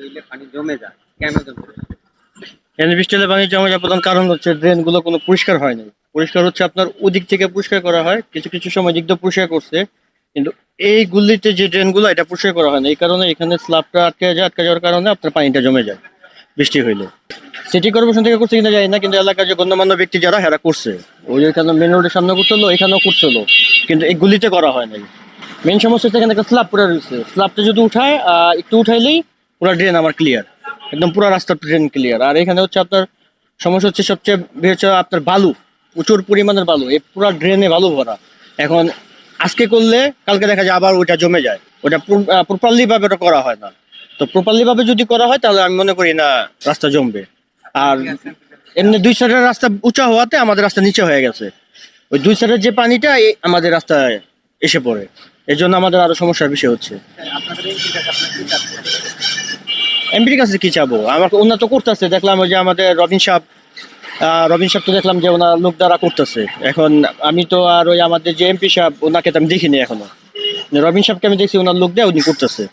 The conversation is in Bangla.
হইলে পানি জমে যায়, কেন জমে যায়? এখানে বৃষ্টি হলে পানি জমে যাওয়ার প্রধান কারণ হচ্ছে ড্রেন গুলো কোনো পরিষ্কার হয় নাই। পরিষ্কার হচ্ছে আপনার ওদিক থেকে পরিষ্কার করা হয়, কিছু কিছু সময় দিক দিয়ে পরিষ্কার করছে, কিন্তু এই গুলিতে যে ড্রেন গুলো এটা পরিষ্কার করা হয় না, এই কারণে এখানে স্ল্যাবটা আটকে যায়, আটকে যাওয়ার কারণে আপনার পানিটা জমে যায় বৃষ্টি হইলে। সিটি কর্পোরেশন থেকে করছে কিনা যায় না, কিন্তু এলাকার যে গণ্যমান্য ব্যক্তি যারা হেরা করছে, ওই এখানে মেন রোডের সামনে করছিল, এখানেও করছিল, কিন্তু এই গুলিতে করা হয় নাই। মেন সমস্যা হচ্ছে এখানে একটা স্ল্যাব পড়ে রয়েছে, স্ল্যাবটা যদি উঠায় একটু উঠাইলেই পুরো ড্রেন আমার ক্লিয়ার, একদম পুরো রাস্তার ড্রেন ক্লিয়ার। আর এখানে হচ্ছে আপনার সমস্যা হচ্ছে সবচেয়ে বেশি হচ্ছে আপনার বালু, প্রচুর পরিমাণের বালু, এই পুরো ড্রেনে বালু ভরা। এখন আজকে করলে কালকে দেখা যায় আবার ওইটা জমে যায়, ওটা প্রপারলি ভাবে ওটা করা হয় না। তো প্রপারলি ভাবে যদি করা হয় তাহলে আমি মনে করি না রাস্তা জমবে। আর এমনি দুই সাইডের রাস্তা উঁচা হওয়াতে আমাদের রাস্তা নিচে হয়ে গেছে, ওই দুই সাইডের যে পানিটা আমাদের রাস্তায় এসে পড়ে, এই জন্য আমাদের আরো সমস্যার বিষয় হচ্ছে। আপনাদের এই কাছে আপনার কি চাচ্ছেন? এমপির কাছে কি চাবো, আমাকে উন্নত করতেছে, দেখলাম ওই যে আমাদের রবিন সাহেব তো দেখলাম যে ওনার লোক দ্বারা করতেছে। এখন আমি তো আর ওই আমাদের যে এমপি সাহেব ওনাকে তো আমি দেখিনি এখনো, রবিন সাহেবকে আমি দেখছি ওনার লোক দিয়ে উনি করতেছে।